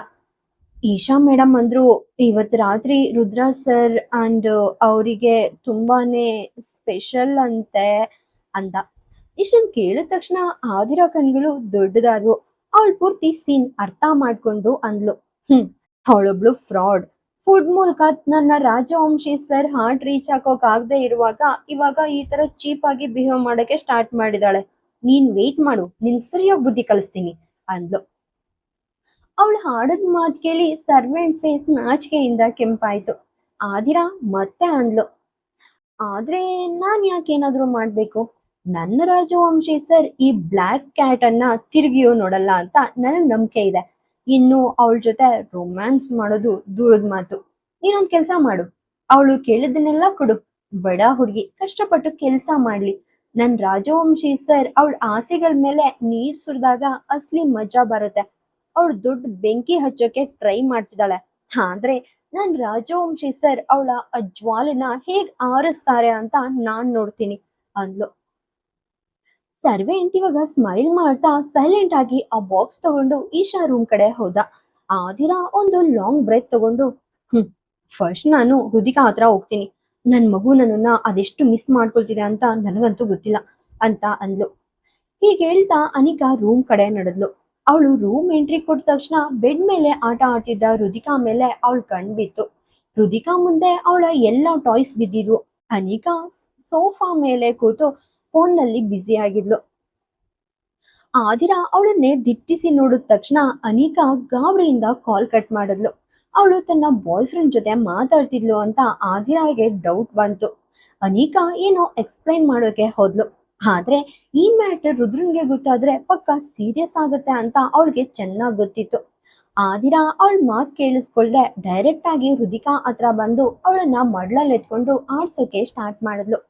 ಈಶಾ ಮೇಡಮ್ ಅಂದ್ರು ಇವತ್ತು ರಾತ್ರಿ ರುದ್ರ ಸರ್ ಅಂಡ್ ಅವರಿಗೆ ತುಂಬಾನೇ ಸ್ಪೆಷಲ್ ಅಂತೆ ಅಂದ. ಇಷ್ಟನ್ ಕೇಳಿದ ತಕ್ಷಣ ಆದಿರಾ ಕಣ್ಗಳು ದೊಡ್ಡದಾದ್ವು. ಅವಳು ಪೂರ್ತಿ ಸೀನ್ ಅರ್ಥ ಮಾಡ್ಕೊಂಡು ಅಂದ್ಲು. ಅವಳೊಬ್ಳು ಫ್ರಾಡ್. ಫುಡ್ ಮೂಲಕ ನನ್ನ ರಾಜವಂಶಿ ಸರ್ ಹಾರ್ಟ್ ರೀಚ್ ಹಾಕೋಕ್ ಆಗದೆ ಇರುವಾಗ ಇವಾಗ ಈ ತರ ಚೀಪ್ ಆಗಿ ಬಿಹೇವ್ ಮಾಡಕ್ಕೆ ಸ್ಟಾರ್ಟ್ ಮಾಡಿದಾಳೆ. ನೀನ್ ವೇಟ್ ಮಾಡು, ನಿನ್ ಸರಿಯಾಗಿ ಬುದ್ಧಿ ಕಲಿಸ್ತೀನಿ ಅಂದ್ಲು. ಅವಳು ಹಾಡದ್ ಮಾತ್ ಕೇಳಿ ಸರ್ವೆಂಟ್ ಫೇಸ್ ನಾಚಿಕೆಯಿಂದ ಕೆಂಪಾಯ್ತು. ಆದಿರಾ ಮತ್ತೆ ಅಂದ್ಲು. ಆದ್ರೆ ನಾನ್ ಯಾಕೇನಾದ್ರೂ ಮಾಡ್ಬೇಕು? ನನ್ನ ರಾಜವಂಶಿ ಸರ್ ಈ ಬ್ಲ್ಯಾಕ್ ಕ್ಯಾಟ್ ಅನ್ನ ತಿರುಗಿಯೂ ನೋಡಲ್ಲ ಅಂತ ನನಗ್ ನಂಬಿಕೆ ಇದೆ. ಇನ್ನು ಅವಳ ಜೊತೆ ರೊಮ್ಯಾನ್ಸ್ ಮಾಡೋದು ದೂರದ ಮಾತು. ನೀನೊಂದ್ ಕೆಲ್ಸ ಮಾಡು, ಅವಳು ಕೇಳಿದ್ದನ್ನೆಲ್ಲ ಕೊಡು. ಬಡ ಹುಡುಗಿ ಕಷ್ಟಪಟ್ಟು ಕೆಲ್ಸ ಮಾಡ್ಲಿ. ನನ್ ರಾಜವಂಶಿ ಸರ್ ಅವಳ ಆಸೆಗಳ ಮೇಲೆ ನೀರ್ ಸುರಿದಾಗ ಅಸ್ಲಿ ಮಜಾ ಬರುತ್ತೆ. ಅವಳು ದೊಡ್ಡ ಬೆಂಕಿ ಹಚ್ಚೋಕೆ ಟ್ರೈ ಮಾಡ್ತಿದ್ದಾಳೆ, ಆದ್ರೆ ನನ್ ರಾಜವಂಶಿ ಸರ್ ಅವಳ ಆ ಜ್ವಾಲೆನ ಹೇಗ್ ಆರಿಸ್ತಾರೆ ಅಂತ ನಾನ್ ನೋಡ್ತೀನಿ ಅಂದ್ಲು. ಸರ್ವೆಂಟ್ ಇವಾಗ ಸ್ಮೈಲ್ ಮಾಡ್ತಾ ಸೈಲೆಂಟ್ ಆಗಿ ಆ ಬಾಕ್ಸ್ ತಗೊಂಡು ಈಶಾ ರೂಮ್ ಕಡೆ ಹೋದ. ಆದಿರಾ ಒಂದು ಲಾಂಗ್ ಬ್ರೆತ್ ತಗೊಂಡು, ಹ್ಮ್ ಫಸ್ಟ್ ನಾನು ಹೃದಿಕಾ ಹತ್ರ ಹೋಗ್ತೀನಿ. ನನ್ ಮಗು ನನ್ನನ್ನ ಅದೆಷ್ಟು ಮಿಸ್ ಮಾಡ್ಕೊಳ್ತಿದೆ ಅಂತ ನನಗಂತೂ ಗೊತ್ತಿಲ್ಲ ಅಂತ ಅಂದ್ಲು. ಹೀಗೆ ಹೇಳ್ತಾ ಅನಿಕಾ ರೂಮ್ ಕಡೆ ನಡೆದ್ಲು. ಅವಳು ರೂಮ್ ಎಂಟ್ರಿ ಕೊಟ್ಟ ತಕ್ಷಣ ಬೆಡ್ ಮೇಲೆ ಆಟ ಆಡ್ತಿದ್ದ ರುದಿಕಾ ಮೇಲೆ ಅವಳು ಕಣ್ ಬಿತ್ತು. ರುದಿಕಾ ಮುಂದೆ ಅವಳ ಎಲ್ಲ ಟಾಯ್ಸ್ ಬಿದ್ದಿದ್ವು. ಅನಿಕಾ ಸೋಫಾ ಮೇಲೆ ಕೂತು ಫೋನ್ ನಲ್ಲಿ ಬ್ಯುಸಿ ಆಗಿದ್ಲು. ಆದಿರಾ ಅವಳನ್ನೇ ದಿಟ್ಟಿಸಿ ನೋಡಿದ ತಕ್ಷಣ ಅನಿಕಾ ಗಾಬರಿಯಿಂದ ಕಾಲ್ ಕಟ್ ಮಾಡಿದ್ಲು. ಅವಳು ತನ್ನ ಬಾಯ್ ಫ್ರೆಂಡ್ ಜೊತೆ ಮಾತಾಡ್ತಿದ್ಲು ಅಂತ ಆದಿರಾಗೆ ಡೌಟ್ ಬಂತು. ಅನಿಕಾ ಏನೋ ಎಕ್ಸ್ಪ್ಲೈನ್ ಮಾಡೋಕೆ ಹೋದ್ಲು, ಆದ್ರೆ ಈ ಮ್ಯಾಟರ್ ರುದ್ರನ್ಗೆ ಗೊತ್ತಾದ್ರೆ ಪಕ್ಕ ಸೀರಿಯಸ್ ಆಗುತ್ತೆ ಅಂತ ಅವಳಿಗೆ ಚೆನ್ನಾಗ್ ಗೊತ್ತಿತ್ತು. ಆದಿರಾ ಅವಳ ಮಾತ್ ಕೇಳಿಸ್ಕೊಳ್ದೆ ಡೈರೆಕ್ಟ್ ಆಗಿ ರುದಿಕಾ ಹತ್ರ ಬಂದು ಅವಳನ್ನ ಮಡ್ಲಲ್ಲಿ ಎತ್ಕೊಂಡು ಆಡ್ಸೋಕೆ ಸ್ಟಾರ್ಟ್ ಮಾಡಿದ್ಲು.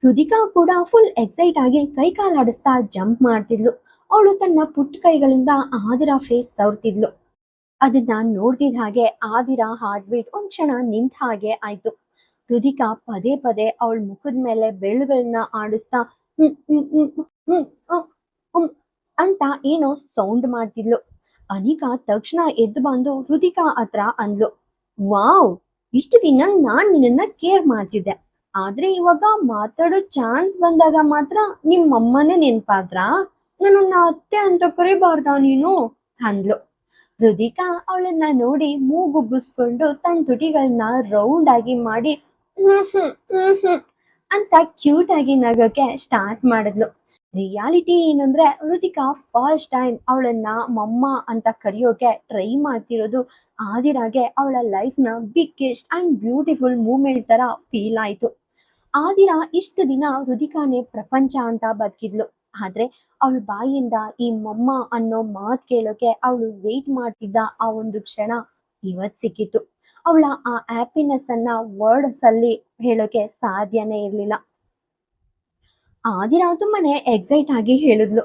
ರುದಿಕಾ ಕೂಡ ಫುಲ್ ಎಕ್ಸೈಟ್ ಆಗಿ ಕೈ ಕಾಲಾಡಿಸ್ತಾ ಜಂಪ್ ಮಾಡ್ತಿದ್ಲು. ಅವಳು ತನ್ನ ಪುಟ್ಟ ಕೈಗಳಿಂದ ಆದಿರಾ ಫೇಸ್ ಸವರ್ತಿದ್ಲು. ಅದನ್ನ ನೋಡ್ತಿದ್ದ ಹಾಗೆ ಆದಿರಾ ಹಾರ್ಟ್ ಬೀಟ್ ಒಂದ್ ಕ್ಷಣ ನಿಂತ ಹಾಗೆ ಆಯ್ತು. ರುದಿಕಾ ಪದೇ ಪದೇ ಅವಳ ಮುಖದ ಮೇಲೆ ಬೆರಳುಗಳನ್ನ ಆಡಿಸ್ತಾ ಹ್ಮ್ ಹ್ಮ್ ಹ್ಮ್ ಹ್ಮ್ ಹ್ಮ್ ಹ್ಮ್ ಅಂತ ಏನೋ ಸೌಂಡ್ ಮಾಡ್ತಿದ್ಲು. ಅನಿಕಾ ತಕ್ಷಣ ಎದ್ದು ಬಂದು ರುದಿಕಾ ಹತ್ರ ಅಂದ್ಲು. ವಾವ್, ಇಷ್ಟು ದಿನ ನಾನ್ ನಿನ್ನನ್ನ ಕೇರ್ ಮಾಡ್ತಿದ್ದೆ, ಆದ್ರೆ ಇವಾಗ ಮಾತಾಡೋ ಚಾನ್ಸ್ ಬಂದಾಗ ಮಾತ್ರ ನಿಮ್ಮಮ್ಮನೇ ನೆನ್ಪಾದ್ರಾ? ನನ್ನನ್ನ ಅತ್ತೆ ಅಂತ ಕರಿಬಾರ್ದಾ ನೀನು ಅಂದ್ಲು. ರುದಿಕಾ ಅವಳನ್ನ ನೋಡಿ ಮೂಗುಬ್ಬಿಸ್ಕೊಂಡು ತನ್ನ ತುಟಿಗಳನ್ನ ರೌಂಡ್ ಆಗಿ ಮಾಡಿ ಹ್ಮ್ ಅಂತ ಕ್ಯೂಟ್ ಆಗಿ ನಗಕ್ಕೆ ಸ್ಟಾರ್ಟ್ ಮಾಡಿದ್ಲು. ರಿಯಾಲಿಟಿ ಏನಂದ್ರೆ ರುದಿಕಾ ಫಸ್ಟ್ ಟೈಮ್ ಅವಳನ್ನ ಮಮ್ಮ ಅಂತ ಕರೆಯೋಕೆ ಟ್ರೈ ಮಾಡ್ತಿರೋದು ಆದಿರಾಗೆ ಅವಳ ಲೈಫ್ ನ ಬಿಗ್ಗೆಸ್ಟ್ ಅಂಡ್ ಬ್ಯೂಟಿಫುಲ್ ಮೂಮೆಂಟ್ ತರ ಫೀಲ್ ಆಯ್ತು. ಆದಿರಾ ಇಷ್ಟು ದಿನ ರುದಿಕಾನೇ ಪ್ರಪಂಚ ಅಂತ ಬದುಕಿದ್ಲು, ಆದ್ರೆ ಅವಳ ಬಾಯಿಂದ ಈ ಮಮ್ಮ ಅನ್ನೋ ಮಾತ್ ಕೇಳೋಕೆ ಅವಳು ವೇಟ್ ಮಾಡ್ತಿದ್ದ ಆ ಒಂದು ಕ್ಷಣ ಇವತ್ ಸಿಕ್ಕಿತ್ತು. ಅವಳ ಆ ಹ್ಯಾಪಿನೆಸ್ ಅನ್ನ ವರ್ಡ್ಸ್ ಅಲ್ಲಿ ಹೇಳೋಕೆ ಸಾಧ್ಯನೇ ಇರ್ಲಿಲ್ಲ. ಆದಿರಾ ತುಂಬಾನೇ ಎಕ್ಸೈಟ್ ಆಗಿ ಹೇಳಿದ್ಲು.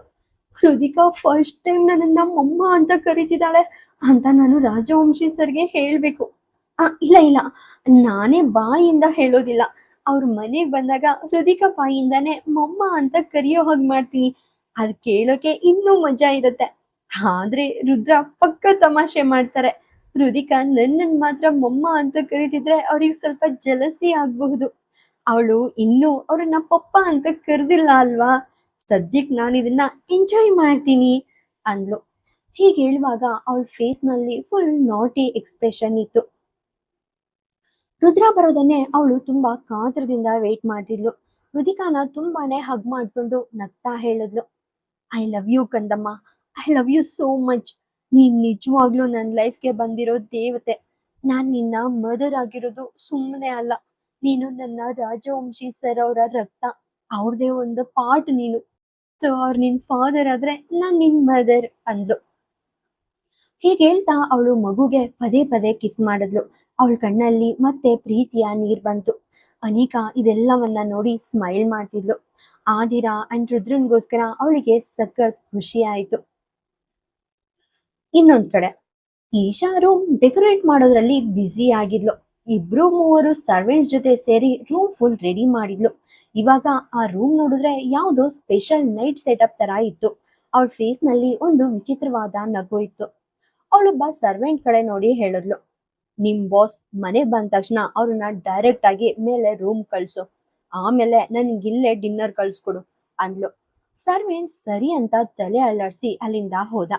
ಹೃದಿಕಾ ಫಸ್ಟ್ ಟೈಮ್ ನನ್ನನ್ನ ಮಮ್ಮ ಅಂತ ಕರೀತಿದ್ದಾಳೆ ಅಂತ ನಾನು ರಾಜವಂಶಿ ಸರ್ಗೆ ಹೇಳ್ಬೇಕು. ಇಲ್ಲ ಇಲ್ಲ, ನಾನೇ ಬಾಯಿಂದ ಹೇಳೋದಿಲ್ಲ. ಅವ್ರ ಮನೆಗ್ ಬಂದಾಗ ಹೃದಿಕಾ ಬಾಯಿಂದಾನೇ ಮಮ್ಮ ಅಂತ ಕರಿಯೋ ಹಾಗೆ ಮಾಡ್ತೀನಿ. ಅದ್ ಕೇಳೋಕೆ ಇನ್ನೂ ಮಜಾ ಇರುತ್ತೆ. ಆದ್ರೆ ರುದ್ರ ಪಕ್ಕ ತಮಾಷೆ ಮಾಡ್ತಾರೆ. ರುದಿಕಾ ನನ್ನನ್ ಮಾತ್ರ ಮೊಮ್ಮ ಅಂತ ಕರೀತಿದ್ರೆ ಅವ್ರಿಗೆ ಸ್ವಲ್ಪ ಜಲಸಿ ಆಗ್ಬಹುದು. ಅವಳು ಇನ್ನೂ ಅವ್ರನ್ನ ಪಪ್ಪ ಅಂತ ಕರ್ದಿಲ್ಲ ಅಲ್ವಾ? ಸದ್ಯಕ್ ನಾನು ಇದನ್ನ ಎಂಜಾಯ್ ಮಾಡ್ತೀನಿ ಅಂದ್ಲು. ಹೀಗೆ ಹೇಳುವಾಗ ಅವಳ ಫೇಸ್ ನಲ್ಲಿ ಫುಲ್ ನಾಟಿ ಎಕ್ಸ್ಪ್ರೆಷನ್ ಇತ್ತು. ರುದ್ರ ಬರೋದನ್ನೇ ಅವಳು ತುಂಬಾ ಕಾತರದಿಂದ ವೇಟ್ ಮಾಡ್ತಿದ್ಲು. ರುದಿಕಾನ ತುಂಬಾನೇ ಹಗ್ ಮಾಡ್ಕೊಂಡು ನಗ್ತಾ ಹೇಳಿದ್ಲು, ಐ ಲವ್ ಯು ಕಂದಮ್ಮ, I love you so much. ನೀನ್ ನಿಜವಾಗ್ಲೂ ನನ್ನ ಲೈಫ್ಗೆ ಬಂದಿರೋ ದೇವತೆ. ನಾನ್ ನಿನ್ನ ಮದರ್ ಆಗಿರೋದು ಸುಮ್ಮನೆ ಅಲ್ಲ, ನೀನು ನನ್ನ ರಾಜವಂಶಿ ಸರ್ ಅವರ ರಕ್ತ, ಅವ್ರದೇ ಒಂದು ಪಾರ್ಟ್ ನೀನು. ಸೊ ಅವ್ರು ನಿನ್ ಫಾದರ್ ಆದ್ರೆ ನಾನ್ ನಿನ್ ಮದರ್ ಅಂದ್ಲು. ಹೀಗೆ ಹೇಳ್ತಾ ಅವಳು ಮಗುಗೆ ಪದೇ ಪದೇ ಕಿಸ್ ಮಾಡಿದ್ಲು. ಅವಳ ಕಣ್ಣಲ್ಲಿ ಮತ್ತೆ ಪ್ರೀತಿಯ ನೀರ್ ಬಂತು. ಅನಿಕಾ ಇದೆಲ್ಲವನ್ನ ನೋಡಿ ಸ್ಮೈಲ್ ಮಾಡ್ತಿದ್ಲು. ಆದಿರಾ ಅಂಡ್ ರುದ್ರನ್ಗೋಸ್ಕರ ಅವಳಿಗೆ ಸಖತ್ ಖುಷಿ ಆಯ್ತು. ಇನ್ನೊಂದ್ ಕಡೆ ಈಶಾ ರೂಮ್ ಡೆಕೋರೇಟ್ ಮಾಡೋದ್ರಲ್ಲಿ ಬ್ಯುಸಿ ಆಗಿದ್ಲು. ಇಬ್ರು ಮೂವರು ಸರ್ವೆಂಟ್ ಜೊತೆ ಸೇರಿ ರೂಮ್ ಫುಲ್ ರೆಡಿ ಮಾಡಿದ್ಲು. ಇವಾಗ ಆ ರೂಮ್ ನೋಡಿದ್ರೆ ಯಾವ್ದೋ ಸ್ಪೆಷಲ್ ನೈಟ್ ಸೆಟಪ್ ತರ ಇತ್ತು. ಅವಳ ಫೇಸ್ ನಲ್ಲಿ ಒಂದು ವಿಚಿತ್ರವಾದ ನಗು ಇತ್ತು. ಅವಳೊಬ್ಬ ಸರ್ವೆಂಟ್ ಕಡೆ ನೋಡಿ ಹೇಳಿದ್ಲು, ನಿಮ್ ಬಾಸ್ ಮನೆಗ್ ಬಂದ ತಕ್ಷಣ ಅವ್ರನ್ನ ಡೈರೆಕ್ಟ್ ಆಗಿ ಮೇಲೆ ರೂಮ್ ಕಳ್ಸು, ಆಮೇಲೆ ನನ್ಗಿಲ್ಲೇ ಡಿನ್ನರ್ ಕಳ್ಸ್ಕೊಡು ಅಂದ್ಲು. ಸರ್ವೆಂಟ್ ಸರಿ ಅಂತ ತಲೆ ಅಲ್ಲಾಡ್ಸಿ ಅಲ್ಲಿಂದ ಹೋದ.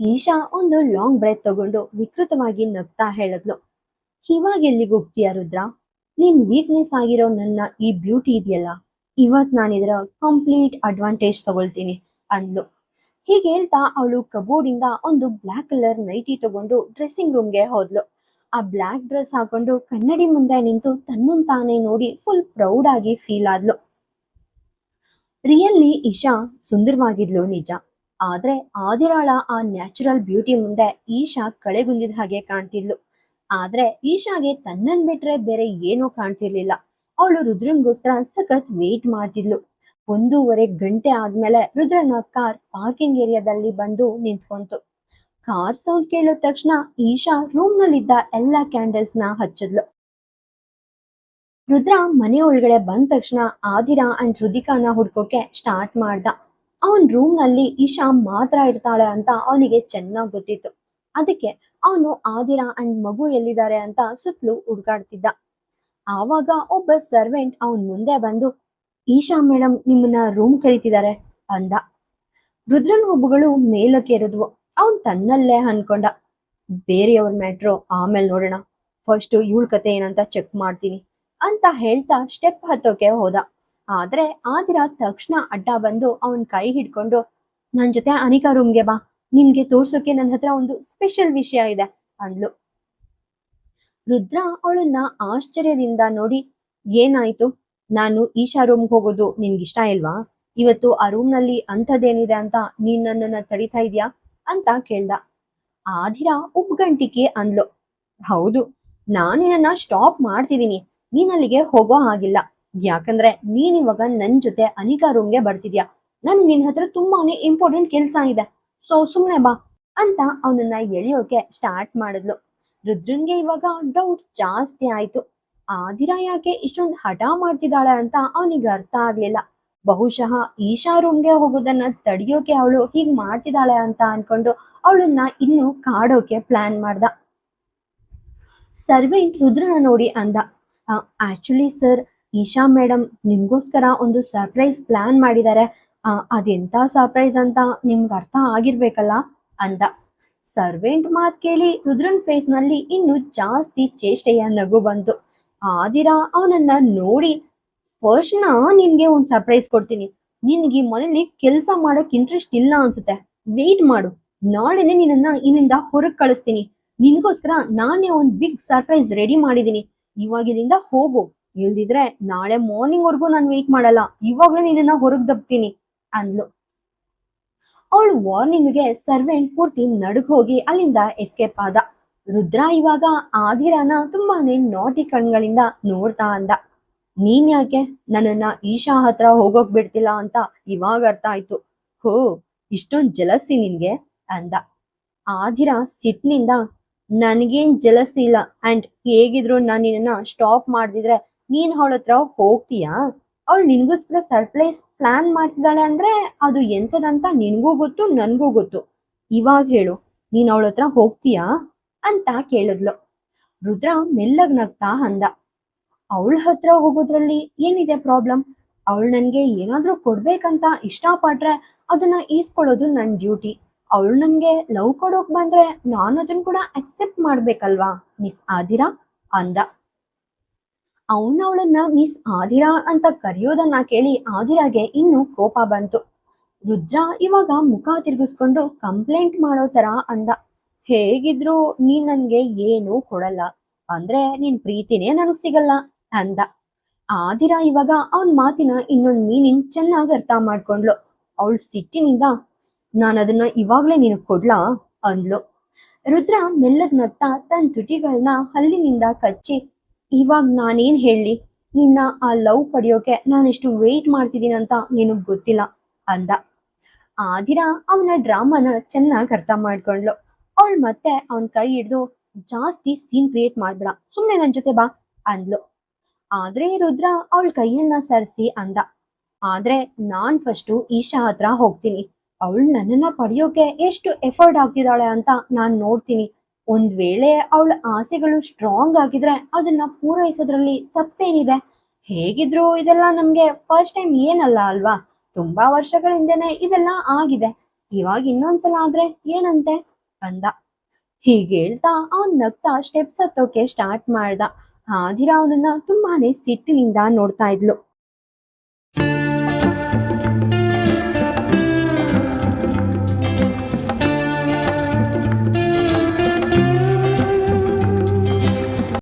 ಈಶಾ ಒಂದು ಲಾಂಗ್ ಬ್ರೆತ್ ತಗೊಂಡು ವಿಕೃತವಾಗಿ ನಗ್ತಾ ಹೇಳಿದ್ಲು, ಇವಾಗ ಎಲ್ಲಿಗೆ ಹೋಗ್ತೀಯ ರುದ್ರ? ನಿನ್ ವೀಕ್ನೆಸ್ ಆಗಿರೋ ನನ್ನ ಈ ಬ್ಯೂಟಿ ಇದೆಯಲ್ಲ, ಇವತ್ ನಾನಿದ್ರ ಕಂಪ್ಲೀಟ್ ಅಡ್ವಾಂಟೇಜ್ ತಗೊಳ್ತೀನಿ ಅಂದ್ಲು. ಹೀಗೆ ಹೇಳ್ತಾ ಅವಳು ಕಬೋರ್ಡಿಂದ ಒಂದು ಬ್ಲಾಕ್ ಕಲರ್ ನೈಟಿ ತಗೊಂಡು ಡ್ರೆಸ್ಸಿಂಗ್ ರೂಮ್ಗೆ ಹೋದ್ಲು. ಆ ಬ್ಲಾಕ್ ಡ್ರೆಸ್ ಹಾಕೊಂಡು ಕನ್ನಡಿ ಮುಂದೆ ನಿಂತು ತನ್ನನ್ ತಾನೇ ನೋಡಿ ಫುಲ್ ಪ್ರೌಡ್ ಆಗಿ ಫೀಲ್ ಆದ್ಲು. ರಿಯಲ್ಲಿ ಈಶಾ ಸುಂದರವಾಗಿದ್ಲು ನಿಜ, ಆದ್ರೆ ಆದಿರಾಳ ಆ ನ್ಯಾಚುರಲ್ ಬ್ಯೂಟಿ ಮುಂದೆ ಈಶಾ ಕಳೆಗುಂದಿದ ಹಾಗೆ ಕಾಣ್ತಿದ್ಲು. ಆದ್ರೆ ಈಶಾಗೆ ತನ್ನನ್ ಬಿಟ್ರೆ ಬೇರೆ ಏನೂ ಕಾಣ್ತಿರ್ಲಿಲ್ಲ. ಅವಳು ರುದ್ರನ್ಗೋಸ್ಕರ ಸಖತ್ ವೇಟ್ ಮಾಡ್ತಿದ್ಲು. 1.5 ಗಂಟೆ ಆದ್ಮೇಲೆ ರುದ್ರನ ಕಾರ್ ಪಾರ್ಕಿಂಗ್ ಏರಿಯಾದಲ್ಲಿ ಬಂದು ನಿಂತ್ಕೊಂತು. ಕಾರ್ ಸೌಂಡ್ ಕೇಳಿದ ತಕ್ಷಣ ಈಶಾ ರೂಮ್ ನಲ್ಲಿದ್ದ ಎಲ್ಲಾ ಕ್ಯಾಂಡಲ್ಸ್ ನ ಹಚ್ಚಿದ್ಲು. ರುದ್ರ ಮನೆ ಒಳಗಡೆ ಬಂದ ತಕ್ಷಣ ಆದಿರಾ ಅಂಡ್ ರುದಿಕಾನ ಹುಡ್ಕೋಕೆ ಸ್ಟಾರ್ಟ್ ಮಾಡ್ದ. ಅವನ್ ರೂಮ್ ನಲ್ಲಿ ಈಶಾ ಮಾತ್ರ ಇರ್ತಾಳೆ ಅಂತ ಅವನಿಗೆ ಚೆನ್ನಾಗ್ ಗೊತ್ತಿತ್ತು. ಅದಕ್ಕೆ ಅವನು ಆದಿರಾ ಅಂಡ್ ಮಗು ಎಲ್ಲಿದ್ದಾರೆ ಅಂತ ಸುತ್ತಲೂ ಹುಡ್ಕಾಡ್ತಿದ್ದ. ಆವಾಗ ಒಬ್ಬ ಸರ್ವೆಂಟ್ ಅವನ್ ಮುಂದೆ ಬಂದು, ಈಶಾ ಮೇಡಮ್ ನಿಮ್ಮನ್ನ ರೂಮ್ ಕರೀತಿದ್ದಾರೆ ಅಂದ. ರುದ್ರನ್ ಹುಬ್ಬುಗಳು ಮೇಲಕ್ಕೆ ಎರೆದ್ವು. ಅವನ್ ತನ್ನಲ್ಲೇ ಅನ್ಕೊಂಡ, ಬೇರೆಯವ್ರ ಮ್ಯಾಟ್ರು ಆಮೇಲೆ ನೋಡೋಣ, ಫಸ್ಟ್ ಇವಳ ಕತೆ ಏನಂತ ಚೆಕ್ ಮಾಡ್ತೀನಿ ಅಂತ ಹೇಳ್ತಾ ಸ್ಟೆಪ್ ಹತ್ತೋಕೆ ಹೋದ. ಆದ್ರೆ ಆದಿರ ತಕ್ಷಣ ಅಡ್ಡ ಬಂದು ಅವನ್ ಕೈ ಹಿಡ್ಕೊಂಡು, ನನ್ ಜೊತೆ ಅನಿಕಾ ರೂಮ್ಗೆ ಬಾ, ನಿನ್ಗೆ ತೋರ್ಸೋಕೆ ನನ್ನ ಹತ್ರ ಒಂದು ಸ್ಪೆಷಲ್ ವಿಷಯ ಇದೆ ಅಂದ್ಲು. ರುದ್ರ ಅವಳನ್ನ ಆಶ್ಚರ್ಯದಿಂದ ನೋಡಿ, ಏನಾಯ್ತು? ನಾನು ಈಶಾ ರೂಮ್ಗೆ ಹೋಗೋದು ನಿನ್ಗಿಷ್ಟ ಇಲ್ವಾ? ಇವತ್ತು ಆ ರೂಮ್ ನಲ್ಲಿ ಅಂಥದ್ದೇನಿದೆ ಅಂತ ನೀನ್ ನನ್ನನ್ನ ತಡಿತಾ ಇದ್ಯಾ ಅಂತ ಕೇಳ್ದ. ಆದಿರ ಉಪ್ಗಂಟಿಕೆ ಅಂದ್ಲು, ಹೌದು, ನಾನಿನ್ನ ಸ್ಟಾಪ್ ಮಾಡ್ತಿದೀನಿ, ನೀನ್ ಅಲ್ಲಿಗೆ ಹೋಗೋ ಹಾಗಿಲ್ಲ. ಯಾಕಂದ್ರೆ ನೀನ್ ಇವಾಗ ನನ್ ಜೊತೆ ಅನಿಕಾ ರೂಮ್ಗೆ ಬರ್ತಿದ್ಯಾ, ನನ್ ನಿನ್ ಹತ್ರ ತುಂಬಾನೇ ಇಂಪಾರ್ಟೆಂಟ್ ಕೆಲ್ಸ ಇದೆ, ಸೊ ಸುಮ್ನೆ ಬಾ ಅಂತ ಅವನನ್ನ ಎಳೆಯೋಕೆ ಸ್ಟಾರ್ಟ್ ಮಾಡಿದ್ಲು. ರುದ್ರನ್ಗೆ ಇವಾಗ ಡೌಟ್ ಜಾಸ್ತಿ ಆಯ್ತು. ಆದಿರ ಯಾಕೆ ಇಷ್ಟೊಂದು ಹಠ ಮಾಡ್ತಿದ್ದಾಳೆ ಅಂತ ಅವನಿಗೆ ಅರ್ಥ ಆಗ್ಲಿಲ್ಲ. ಬಹುಶಃ ಈಶಾ ರೂಮ್ಗೆ ಹೋಗೋದನ್ನ ತಡಿಯೋಕೆ ಅವಳು ಹೀಗ್ ಮಾಡ್ತಿದ್ದಾಳೆ ಅಂತ ಅನ್ಕೊಂಡು ಅವಳನ್ನ ಇನ್ನು ಕಾಡೋಕೆ ಪ್ಲಾನ್ ಮಾಡ್ದ. ಸರ್ವೆಂಟ್ ರುದ್ರನ ನೋಡಿ ಅಂದ, ಆಕ್ಚುಲಿ ಸರ್, ಈಶಾ ಮೇಡಮ್ ನಿಮ್ಗೋಸ್ಕರ ಒಂದು ಸರ್ಪ್ರೈಸ್ ಪ್ಲಾನ್ ಮಾಡಿದ್ದಾರೆ. ಅದೆಂತ ಸರ್ಪ್ರೈಸ್ ಅಂತ ನಿಮ್ಗೆ ಅರ್ಥ ಆಗಿರ್ಬೇಕಲ್ಲ ಅಂದ. ಸರ್ವೆಂಟ್ ಮಾತ್ ಕೇಳಿ ರುದ್ರನ್ ಫೇಸ್ ನಲ್ಲಿ ಇನ್ನು ಜಾಸ್ತಿ ಚೇಷ್ಟೆಯ ನಗು ಬಂತು. ಆದಿರ ಅವನನ್ನ ನೋಡಿ, ಫಸ್ಟ್ ನಿನ್ಗೆ ಒಂದ್ ಸರ್ಪ್ರೈಸ್ ಕೊಡ್ತೀನಿ, ನಿನ್ಗೆ ಈ ಮನೇಲಿ ಕೆಲ್ಸ ಮಾಡಕ್ ಇಂಟ್ರೆಸ್ಟ್ ಇಲ್ಲ ಅನ್ಸುತ್ತೆ, ವೇಟ್ ಮಾಡು, ನಾಳೆನೆ ನಿನ್ನನ್ನ ಇಲ್ಲಿಂದ ಹೊರಗ್ ಕಳಿಸ್ತೀನಿ, ನಿನ್ಗೋಸ್ಕರ ನಾನೇ ಒಂದ್ ಬಿಗ್ ಸರ್ಪ್ರೈಸ್ ರೆಡಿ ಮಾಡಿದೀನಿ, ಇವಾಗ ಇಲ್ಲಿಂದ ಹೋಗು, ಇಲ್ದಿದ್ರೆ ನಾಳೆ ಮಾರ್ನಿಂಗ್ ವರ್ಗು ನಾನು ವೇಟ್ ಮಾಡಲ್ಲ, ಇವಾಗ್ಲೇ ನಿನ್ನನ್ನ ಹೊರಗ್ ದಬ್ತೀನಿ ಅಂದ್ಲು. ಅವಳು ವಾರ್ನಿಂಗ್ಗೆ ಸರ್ವೆಂಟ್ ಪೂರ್ತಿ ನಡುಗ್ ಹೋಗಿ ಅಲ್ಲಿಂದ ಎಸ್ಕೇಪ್ ಆದ. ರುದ್ರ ಇವಾಗ ಆದಿರಾನ ತುಂಬಾನೇ ನಾಟಿ ಕಣ್ಗಳಿಂದ ನೋಡ್ತಾ ಅಂದ, ನೀನ್ ಯಾಕೆ ನನ್ನನ್ನ ಈಶಾ ಹತ್ರ ಹೋಗೋಕ್ ಬಿಡ್ತಿಲ್ಲ ಅಂತ ಇವಾಗ ಅರ್ಥ ಆಯ್ತು. ಹೋ, ಇಷ್ಟೊಂದ್ ಜಲಸಿ ನಿನ್ಗೆ ಅಂದ. ಆದಿರ ಸಿಟ್ನಿಂದ, ನನ್ಗೇನ್ ಜಲಸಿ ಇಲ್ಲ, ಅಂಡ್ ಹೇಗಿದ್ರು ನಾನ್ ನಿನ್ನ ಸ್ಟಾಪ್ ಮಾಡ್ದಿದ್ರೆ ನೀನ್ ಅವಳ ಹತ್ರ ಹೋಗ್ತೀಯಾ? ಅವಳು ನಿನ್ಗೋಸ್ಕರ ಸರ್ಪ್ರೈಸ್ ಪ್ಲಾನ್ ಮಾಡ್ತಿದ್ದಾಳೆ ಅಂದ್ರೆ ಅದು ಎಂತದಂತ ನಿನ್ಗೂ ಗೊತ್ತು, ನನ್ಗೂ ಗೊತ್ತು. ಇವಾಗ ಹೇಳು, ನೀನ್ ಅವಳ ಹತ್ರ ಹೋಗ್ತೀಯಾ ಅಂತ ಕೇಳಿದ್ಲು. ರುದ್ರ ಮೆಲ್ಲಗ್ ನಗ್ತಾ ಅಂದ, ಅವಳ ಹತ್ರ ಹೋಗೋದ್ರಲ್ಲಿ ಏನಿದೆ ಪ್ರಾಬ್ಲಮ್? ಅವಳು ನನ್ಗೆ ಏನಾದ್ರೂ ಕೊಡ್ಬೇಕಂತ ಇಷ್ಟಪಟ್ರೆ ಅದನ್ನ ಈಸ್ಕೊಳ್ಳೋದು ನನ್ ಡ್ಯೂಟಿ. ಅವಳು ನನ್ಗೆ ಲವ್ ಕೊಡೋಕ್ ಬಂದ್ರೆ ನಾನು ಅದನ್ನ ಕೂಡ ಅಕ್ಸೆಪ್ಟ್ ಮಾಡ್ಬೇಕಲ್ವಾ ಮಿಸ್ ಆದಿರಾ ಅಂದ. ಅವಳನ್ನ ಮಿಸ್ ಆದಿರಾ ಅಂತ ಕರೆಯೋದನ್ನ ಕೇಳಿ ಆದಿರಾಗೆ ಇನ್ನು ಕೋಪ ಬಂತು. ರುದ್ರ ಇವಾಗ ಮುಖ ತಿರುಗಿಸ್ಕೊಂಡು ಕಂಪ್ಲೇಂಟ್ ಮಾಡೋ ತರ ಅಂದ, ಹೇಗಿದ್ರು ನೀನ್ ನನ್ಗೆ ಏನೂ ಕೊಡಲ್ಲ, ಅಂದ್ರೆ ನಿನ್ ಪ್ರೀತಿನೇ ನನಗ್ ಸಿಗಲ್ಲ ಅಂದ. ಆದಿರಾ ಇವಾಗ ಅವನ್ ಮಾತಿನ ಇನ್ನೊಂದ್ ಮೀನಿಂಗ್ ಚೆನ್ನಾಗ್ ಅರ್ಥ ಮಾಡ್ಕೊಂಡ್ಲು. ಅವಳು ಸಿಟ್ಟಿನಿಂದ, ನಾನು ಅದನ್ನ ಇವಾಗ್ಲೇ ನಿನಗ್ ಕೊಡ್ಲಾ ಅಂದ್ಲು. ರುದ್ರ ಮೆಲ್ಲಗ್ ನಗ್ತಾ ತನ್ನ ತುಟಿಗಳನ್ನ ಹಲ್ಲಿನಿಂದ ಕಚ್ಚಿ, ಇವಾಗ ನಾನೇನ್ ಹೇಳಿ, ನಿನ್ನ ಆ ಲವ್ ಪಡೆಯೋಕೆ ನಾನೆಷ್ಟು ವೇಟ್ ಮಾಡ್ತಿದ್ದೀನಿ ಅಂತ ನಿನಗ್ ಗೊತ್ತಿಲ್ಲ ಅಂದ. ಆದಿರಾ ಅವನ ಡ್ರಾಮಾನ ಚೆನ್ನಾಗ್ ಅರ್ಥ ಮಾಡ್ಕೊಂಡ್ಲು. ಅವಳು ಮತ್ತೆ ಅವನ್ ಕೈ ಹಿಡ್ದು, ಜಾಸ್ತಿ ಸೀನ್ ಕ್ರಿಯೇಟ್ ಮಾಡ್ಬೇಡ, ಸುಮ್ನೆ ನನ್ ಜೊತೆ ಬಾ ಅಂದ್ಲು. ಆದ್ರೆ ರುದ್ರ ಅವಳ ಕೈಯನ್ನ ಸರಿಸಿ ಅಂದ, ಆದ್ರೆ ನಾನ್ ಫಸ್ಟು ಈಶಾ ಹತ್ರ ಹೋಗ್ತೀನಿ. ಅವಳು ನನ್ನನ್ನ ಪಡೆಯೋಕೆ ಎಷ್ಟು ಎಫರ್ಟ್ ಆಗ್ತಿದ್ದಾಳೆ ಅಂತ ನಾನ್ ನೋಡ್ತೀನಿ. ಒಂದ್ ವೇಳೆ ಅವಳ ಆಸೆಗಳು ಸ್ಟ್ರಾಂಗ್ ಆಗಿದ್ರೆ ಅದನ್ನ ಪೂರೈಸೋದ್ರಲ್ಲಿ ತಪ್ಪೇನಿದೆ? ಹೇಗಿದ್ರು ಇದೆಲ್ಲ ನಮ್ಗೆ ಫಸ್ಟ್ ಟೈಮ್ ಏನಲ್ಲ ಅಲ್ವಾ? ತುಂಬಾ ವರ್ಷಗಳ ಹಿಂದೆನೆ ಇದೆಲ್ಲ ಆಗಿದೆ. ಇವಾಗ ಇನ್ನೊಂದ್ಸಲ ಆದ್ರೆ ಏನಂತೆ ಅಂದ. ಹೀಗೆ ಹೇಳ್ತಾ ಅವನ್ ನಗ್ತಾ ಸ್ಟೆಪ್ಸ್ ಹತ್ತೋಕೆ ಸ್ಟಾರ್ಟ್ ಮಾಡ್ದ. ಆದಿರಾ ಅವನನ್ನ ತುಂಬಾನೇ ಸಿಟ್ಟಿನಿಂದ ನೋಡ್ತಾ ಇದ್ಲು.